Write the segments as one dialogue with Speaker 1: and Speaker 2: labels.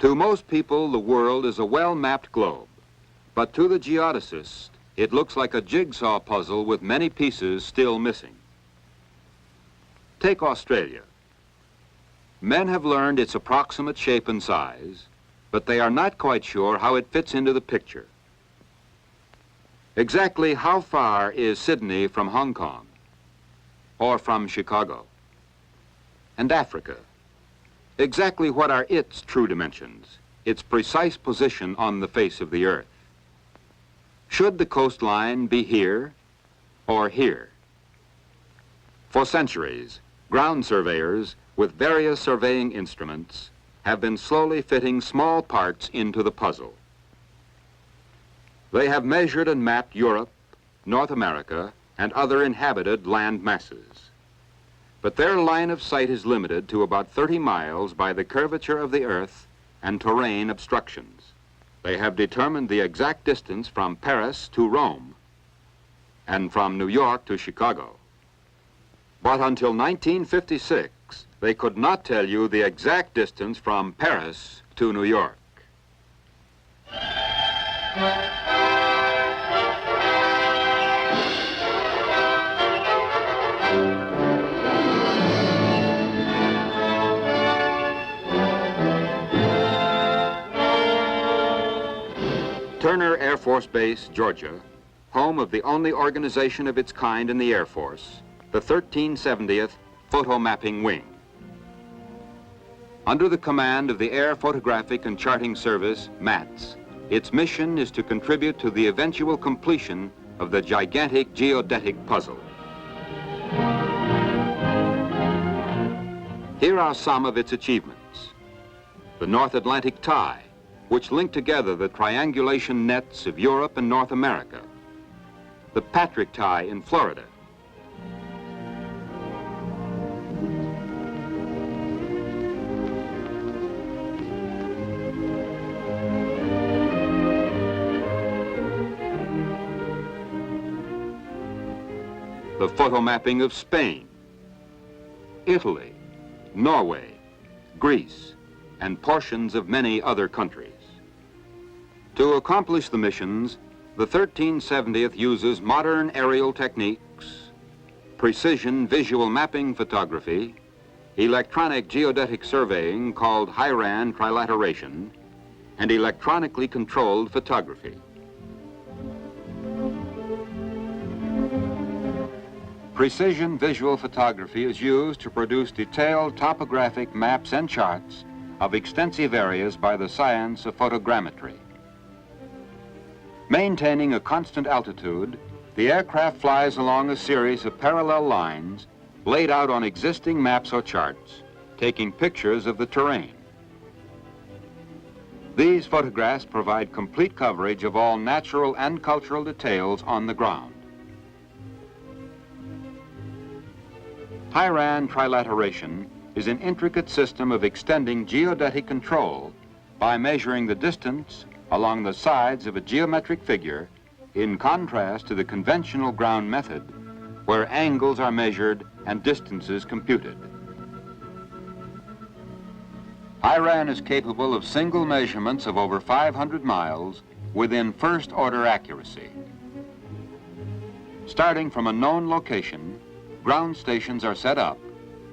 Speaker 1: To most people, the world is a well-mapped globe, but to the geodesist, it looks like a jigsaw puzzle with many pieces still missing. Take Australia. Men have learned its approximate shape and size, but they are not quite sure how it fits into the picture. Exactly how far is Sydney from Hong Kong, or from Chicago? And Africa? Exactly what are its true dimensions, its precise position on the face of the earth? Should the coastline be here or here? For centuries, ground surveyors with various surveying instruments have been slowly fitting small parts into the puzzle. They have measured and mapped Europe, North America, and other inhabited land masses. But their line of sight is limited to about 30 miles by the curvature of the earth and terrain obstructions. They have determined the exact distance from Paris to Rome and from New York to Chicago. But until 1956, they could not tell you the exact distance from Paris to New York. Turner Air Force Base, Georgia, home of the only organization of its kind in the Air Force, the 1370th Photo Mapping Wing. Under the command of the Air Photographic and Charting Service, MATS, its mission is to contribute to the eventual completion of the gigantic geodetic puzzle. Here are some of its achievements. The North Atlantic tie, which link together the triangulation nets of Europe and North America. The Patrick tie in Florida. The photo mapping of Spain, Italy, Norway, Greece, and portions of many other countries. To accomplish the missions, the 1370th uses modern aerial techniques, precision visual mapping photography, electronic geodetic surveying called HIRAN trilateration, and electronically controlled photography. Precision visual photography is used to produce detailed topographic maps and charts of extensive areas by the science of photogrammetry. Maintaining a constant altitude, the aircraft flies along a series of parallel lines laid out on existing maps or charts, taking pictures of the terrain. These photographs provide complete coverage of all natural and cultural details on the ground. HIRAN trilateration is an intricate system of extending geodetic control by measuring the distance along the sides of a geometric figure in contrast to the conventional ground method where angles are measured and distances computed. HIRAN is capable of single measurements of over 500 miles within first-order accuracy. Starting from a known location, ground stations are set up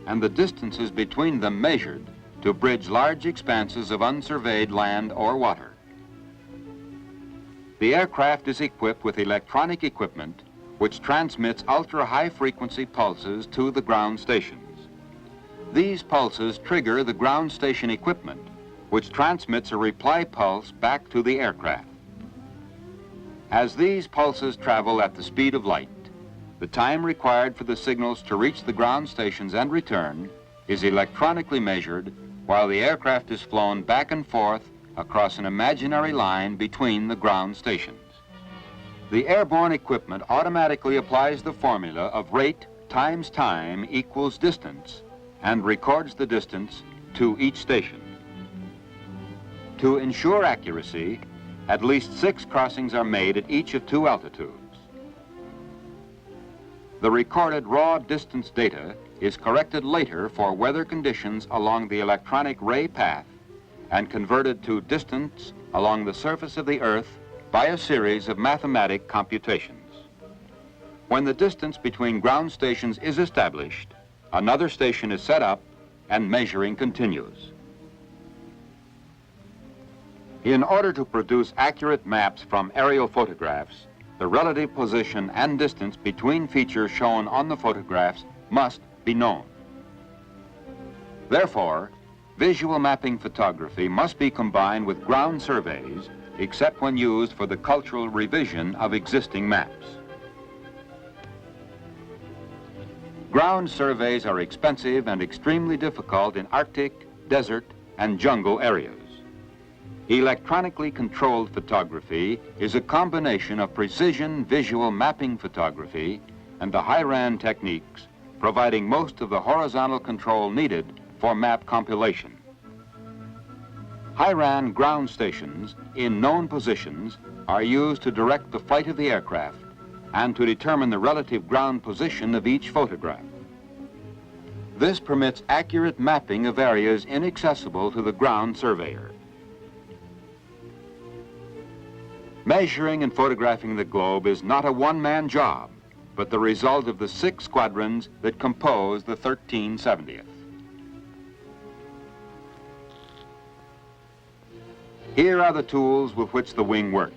Speaker 1: and the distances between them measured to bridge large expanses of unsurveyed land or water. The aircraft is equipped with electronic equipment which transmits ultra-high frequency pulses to the ground stations. These pulses trigger the ground station equipment, which transmits a reply pulse back to the aircraft. As these pulses travel at the speed of light, the time required for the signals to reach the ground stations and return is electronically measured while the aircraft is flown back and forth across an imaginary line between the ground stations. The airborne equipment automatically applies the formula of rate times time equals distance and records the distance to each station. To ensure accuracy, at least 6 crossings are made at each of 2 altitudes. The recorded raw distance data is corrected later for weather conditions along the electronic ray path and converted to distance along the surface of the Earth by a series of mathematic computations. When the distance between ground stations is established, another station is set up and measuring continues. In order to produce accurate maps from aerial photographs, the relative position and distance between features shown on the photographs must be known. Therefore, visual mapping photography must be combined with ground surveys, except when used for the cultural revision of existing maps. Ground surveys are expensive and extremely difficult in Arctic, desert, and jungle areas. Electronically controlled photography is a combination of precision visual mapping photography and the high-RAN techniques, providing most of the horizontal control needed for map compilation. High-RAN ground stations in known positions are used to direct the flight of the aircraft and to determine the relative ground position of each photograph. This permits accurate mapping of areas inaccessible to the ground surveyor. Measuring and photographing the globe is not a one-man job, but the result of the 6 squadrons that compose the 1370th. Here are the tools with which the wing works.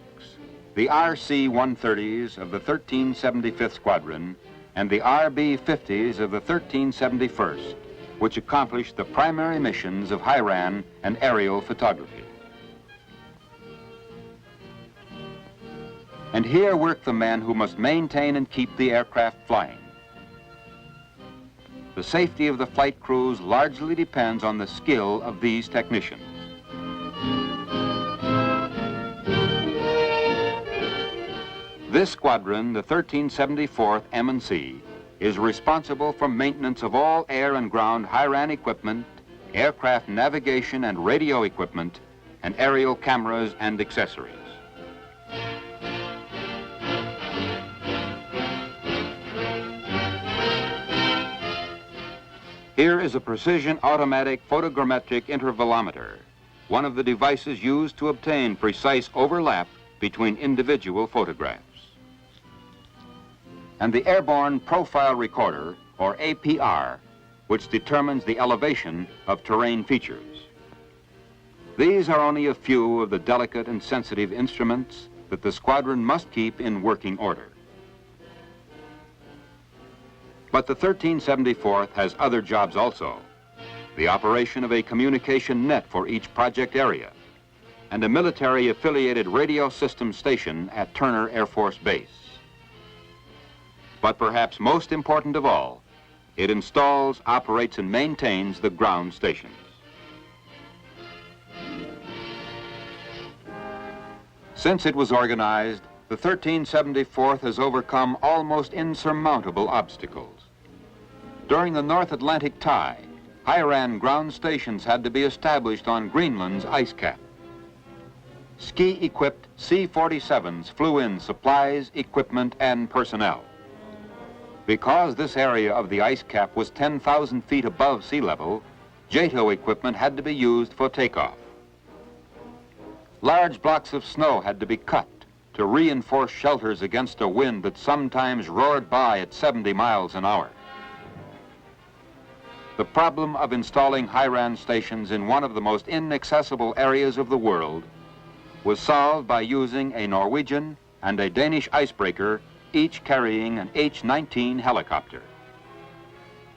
Speaker 1: The RC-130s of the 1375th Squadron and the RB-50s of the 1371st, which accomplish the primary missions of high-RAN and aerial photography. And here work the men who must maintain and keep the aircraft flying. The safety of the flight crews largely depends on the skill of these technicians. This squadron, the 1374th M&C, is responsible for maintenance of all air and ground high-RAN equipment, aircraft navigation and radio equipment, and aerial cameras and accessories. Here is a precision automatic photogrammetric intervalometer, one of the devices used to obtain precise overlap between individual photographs. And the Airborne Profile Recorder, or APR, which determines the elevation of terrain features. These are only a few of the delicate and sensitive instruments that the squadron must keep in working order. But the 1374th has other jobs also. The operation of a communication net for each project area, and a military-affiliated radio system station at Turner Air Force Base. But perhaps most important of all, it installs, operates, and maintains the ground stations. Since it was organized, the 1374th has overcome almost insurmountable obstacles. During the North Atlantic tie, high-RAN ground stations had to be established on Greenland's ice cap. Ski-equipped C-47s flew in supplies, equipment, and personnel. Because this area of the ice cap was 10,000 feet above sea level, JATO equipment had to be used for takeoff. Large blocks of snow had to be cut to reinforce shelters against a wind that sometimes roared by at 70 miles an hour. The problem of installing high-RAN stations in one of the most inaccessible areas of the world was solved by using a Norwegian and a Danish icebreaker, each carrying an H-19 helicopter.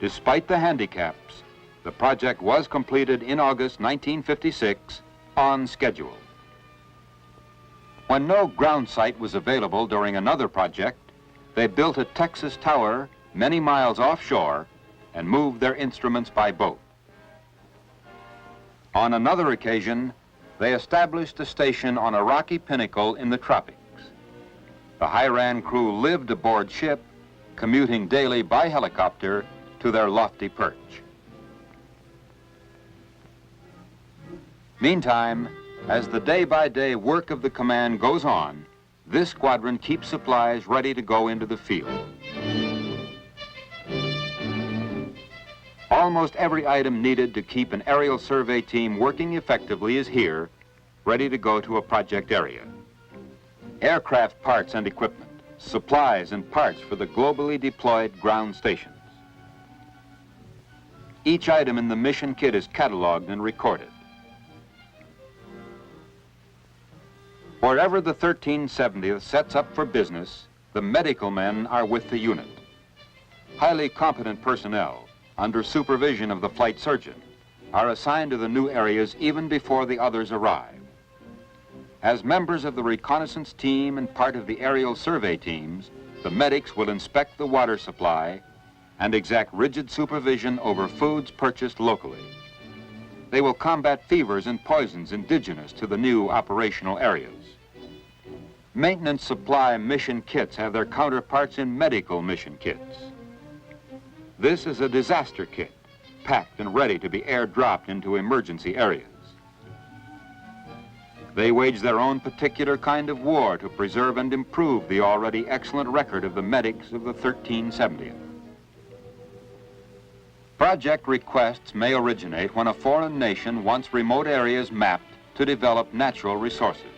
Speaker 1: Despite the handicaps, the project was completed in August 1956 on schedule. When no ground site was available during another project, they built a Texas tower many miles offshore and moved their instruments by boat. On another occasion, they established a station on a rocky pinnacle in the tropics. The high-RAN crew lived aboard ship, commuting daily by helicopter to their lofty perch. Meantime, as the day-by-day work of the command goes on, this squadron keeps supplies ready to go into the field. Almost every item needed to keep an aerial survey team working effectively is here, ready to go to a project area. Aircraft parts and equipment, supplies and parts for the globally deployed ground stations. Each item in the mission kit is cataloged and recorded. Wherever the 1370th sets up for business, the medical men are with the unit. Highly competent personnel, under supervision of the flight surgeon, are assigned to the new areas even before the others arrive. As members of the reconnaissance team and part of the aerial survey teams, the medics will inspect the water supply and exact rigid supervision over foods purchased locally. They will combat fevers and poisons indigenous to the new operational areas. Maintenance supply mission kits have their counterparts in medical mission kits. This is a disaster kit, packed and ready to be airdropped into emergency areas. They wage their own particular kind of war to preserve and improve the already excellent record of the medics of the 1370th. Project requests may originate when a foreign nation wants remote areas mapped to develop natural resources.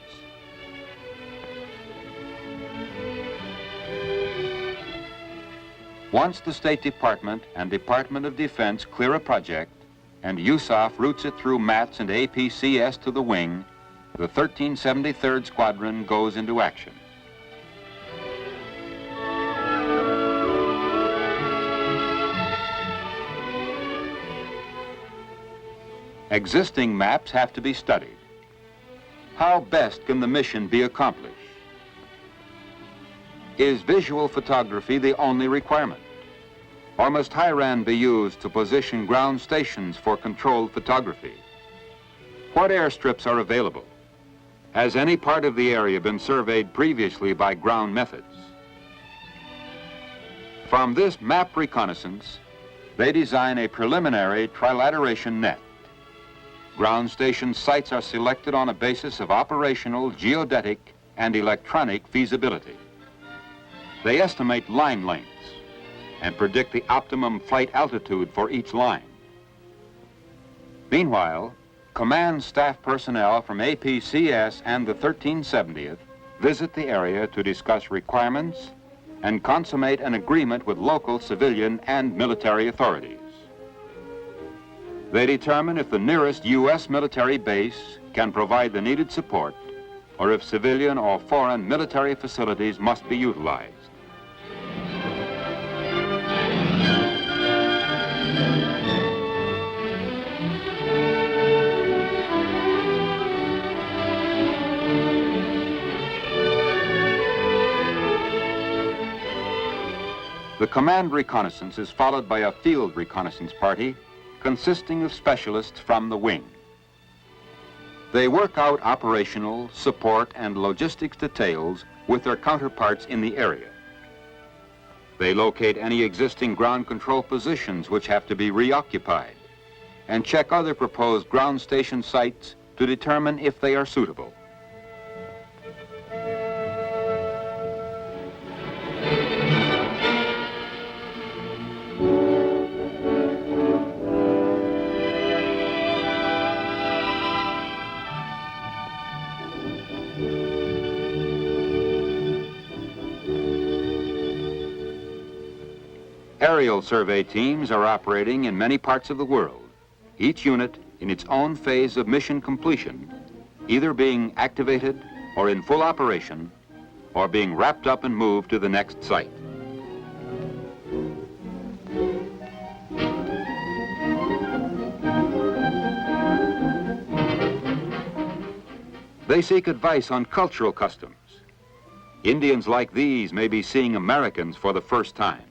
Speaker 1: Once the State Department and Department of Defense clear a project and USAF routes it through MATS and APCS to the wing, the 1373rd Squadron goes into action. Existing maps have to be studied. How best can the mission be accomplished? Is visual photography the only requirement? Or must HIRAN be used to position ground stations for controlled photography? What airstrips are available? Has any part of the area been surveyed previously by ground methods? From this map reconnaissance, they design a preliminary trilateration net. Ground station sites are selected on a basis of operational, geodetic, and electronic feasibility. They estimate line lengths and predict the optimum flight altitude for each line. Meanwhile, command staff personnel from APCS and the 1370th visit the area to discuss requirements and consummate an agreement with local civilian and military authorities. They determine if the nearest U.S. military base can provide the needed support or if civilian or foreign military facilities must be utilized. The command reconnaissance is followed by a field reconnaissance party consisting of specialists from the wing. They work out operational, support, and logistics details with their counterparts in the area. They locate any existing ground control positions which have to be reoccupied and check other proposed ground station sites to determine if they are suitable. Aerial survey teams are operating in many parts of the world, each unit in its own phase of mission completion, either being activated or in full operation, or being wrapped up and moved to the next site. They seek advice on cultural customs. Indians like these may be seeing Americans for the first time.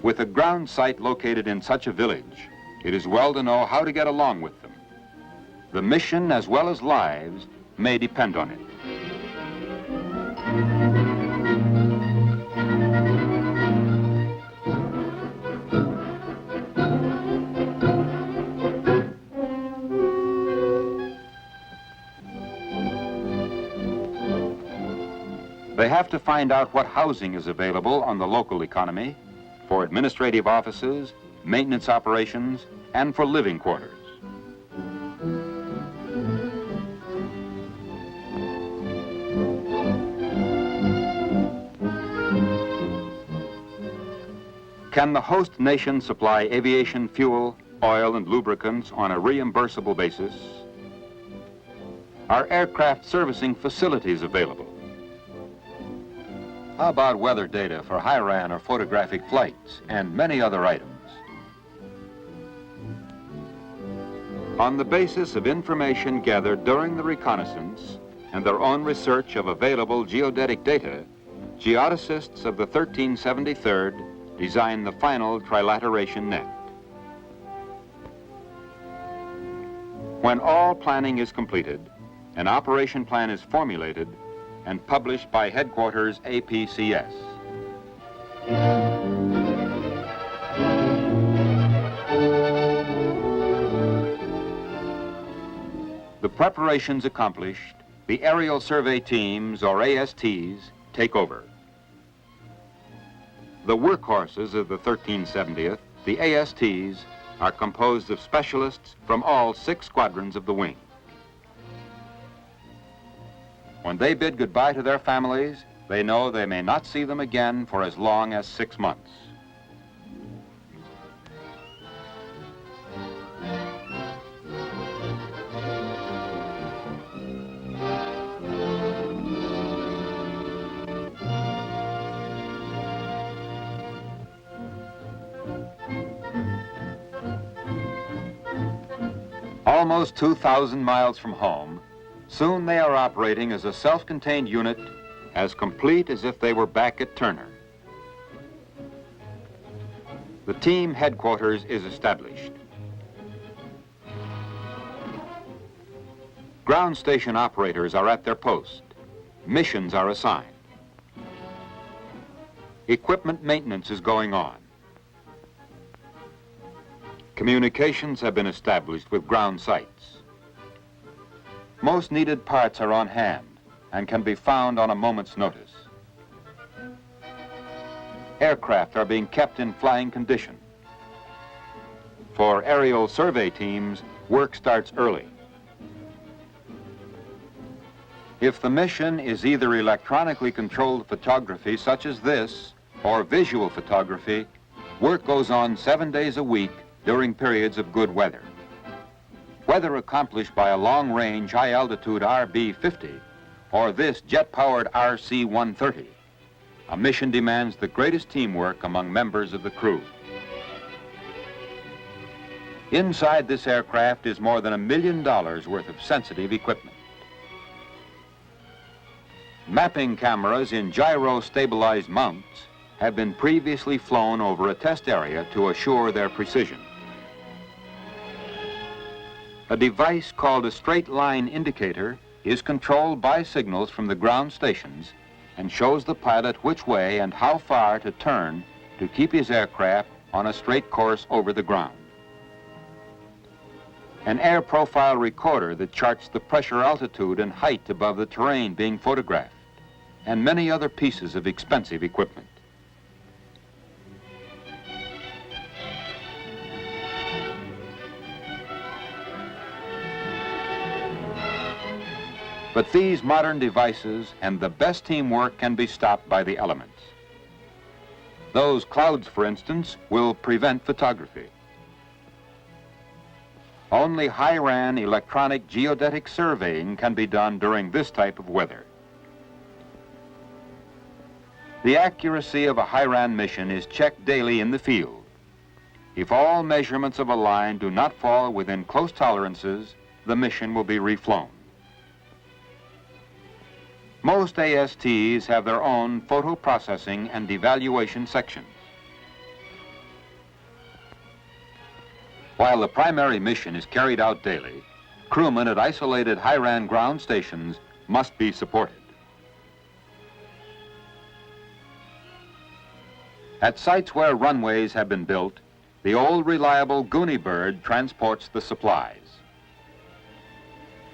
Speaker 1: With a ground site located in such a village, it is well to know how to get along with them. The mission, as well as lives, may depend on it. They have to find out what housing is available on the local economy, for administrative offices, maintenance operations, and for living quarters. Can the host nation supply aviation fuel, oil, and lubricants on a reimbursable basis? Are aircraft servicing facilities available? How about weather data for high-ran or photographic flights and many other items? On the basis of information gathered during the reconnaissance and their own research of available geodetic data, geodesists of the 1373rd designed the final trilateration net. When all planning is completed, an operation plan is formulated and published by Headquarters APCS. The preparations accomplished, the aerial survey teams, or ASTs, take over. The workhorses of the 1370th, the ASTs, are composed of specialists from all 6 squadrons of the wing. When they bid goodbye to their families, they know they may not see them again for as long as 6 months. Almost 2,000 miles from home, soon they are operating as a self-contained unit, as complete as if they were back at Turner. The team headquarters is established. Ground station operators are at their post. Missions are assigned. Equipment maintenance is going on. Communications have been established with ground sites. Most needed parts are on hand and can be found on a moment's notice. Aircraft are being kept in flying condition. For aerial survey teams, work starts early. If the mission is either electronically controlled photography such as this or visual photography, work goes on 7 days a week during periods of good weather. Whether accomplished by a long-range, high-altitude RB-50 or this jet-powered RC-130, a mission demands the greatest teamwork among members of the crew. Inside this aircraft is more than $1 million worth of sensitive equipment. Mapping cameras in gyro-stabilized mounts have been previously flown over a test area to assure their precision. A device called a straight line indicator is controlled by signals from the ground stations and shows the pilot which way and how far to turn to keep his aircraft on a straight course over the ground. An air profile recorder that charts the pressure, altitude, and height above the terrain being photographed, and many other pieces of expensive equipment. But these modern devices and the best teamwork can be stopped by the elements. Those clouds, for instance, will prevent photography. Only high-ran electronic geodetic surveying can be done during this type of weather. The accuracy of a high-ran mission is checked daily in the field. If all measurements of a line do not fall within close tolerances, the mission will be reflown. Most ASTs have their own photo processing and evaluation sections. While the primary mission is carried out daily, crewmen at isolated high-ran ground stations must be supported. At sites where runways have been built, the old reliable Goonie bird transports the supplies.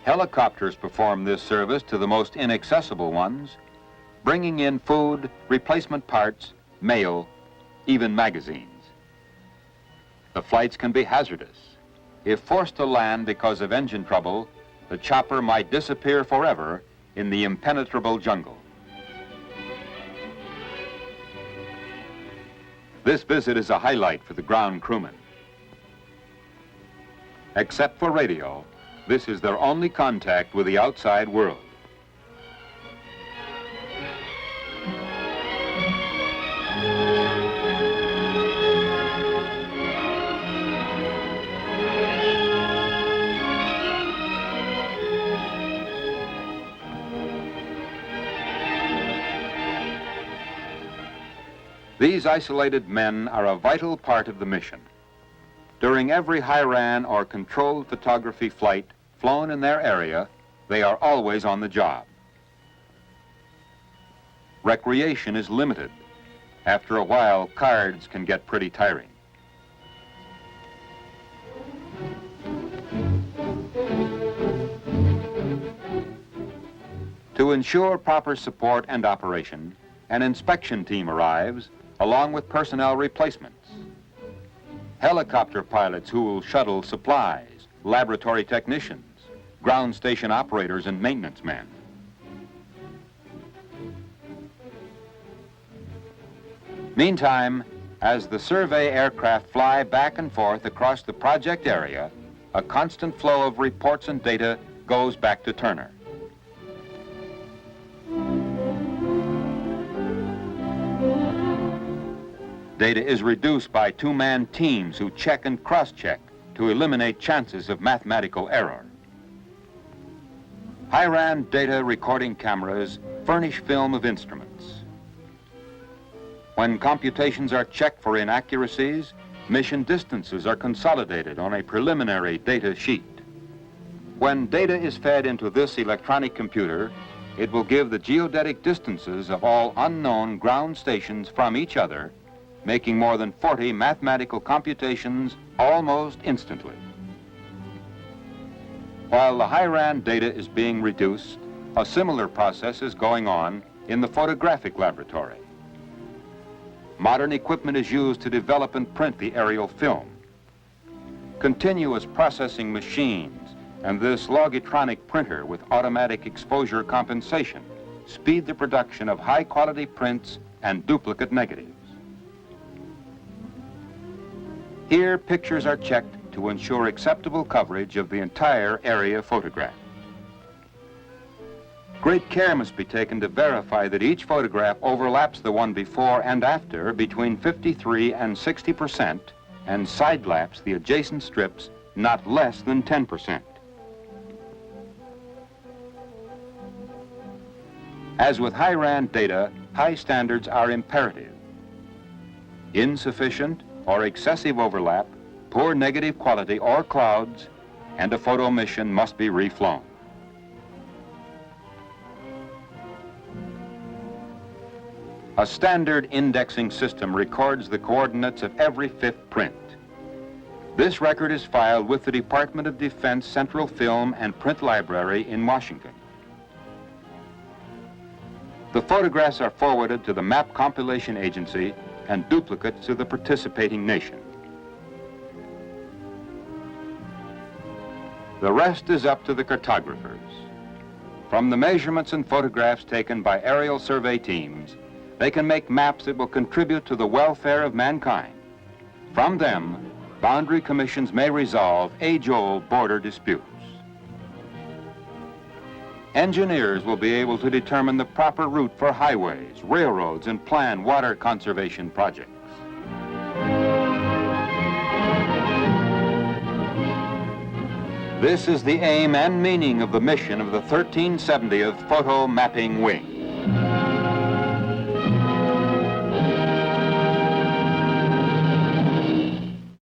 Speaker 1: Helicopters perform this service to the most inaccessible ones, bringing in food, replacement parts, mail, even magazines. The flights can be hazardous. If forced to land because of engine trouble, the chopper might disappear forever in the impenetrable jungle. This visit is a highlight for the ground crewmen. Except for radio, this is their only contact with the outside world. These isolated men are a vital part of the mission. During every high-ran or controlled photography flight flown in their area, they are always on the job. Recreation is limited. After a while, cards can get pretty tiring. To ensure proper support and operation, an inspection team arrives along with personnel replacements. Helicopter pilots who will shuttle supplies, laboratory technicians, ground station operators and maintenance men. Meantime, as the survey aircraft fly back and forth across the project area, a constant flow of reports and data goes back to Turner. Data is reduced by two-man teams who check and cross-check to eliminate chances of mathematical error. High-ran data recording cameras furnish film of instruments. When computations are checked for inaccuracies, mission distances are consolidated on a preliminary data sheet. When data is fed into this electronic computer, it will give the geodetic distances of all unknown ground stations from each other, making more than 40 mathematical computations almost instantly. While the high-ran data is being reduced, a similar process is going on in the photographic laboratory. Modern equipment is used to develop and print the aerial film. Continuous processing machines and this logitronic printer with automatic exposure compensation speed the production of high-quality prints and duplicate negatives. Here, pictures are checked to ensure acceptable coverage of the entire area photographed. Great care must be taken to verify that each photograph overlaps the one before and after between 53 and 60% and side-laps the adjacent strips not less than 10%. As with high-ran data, high standards are imperative. Insufficient or excessive overlap, poor negative quality or clouds, and a photo mission must be reflown. A standard indexing system records the coordinates of every fifth print. This record is filed with the Department of Defense Central Film and Print Library in Washington. The photographs are forwarded to the Map Compilation Agency and duplicates to the participating nation. The rest is up to the cartographers. From the measurements and photographs taken by aerial survey teams, they can make maps that will contribute to the welfare of mankind. From them, boundary commissions may resolve age-old border disputes. Engineers will be able to determine the proper route for highways, railroads, and plan water conservation projects. This is the aim and meaning of the mission of the 1370th Photo Mapping Wing.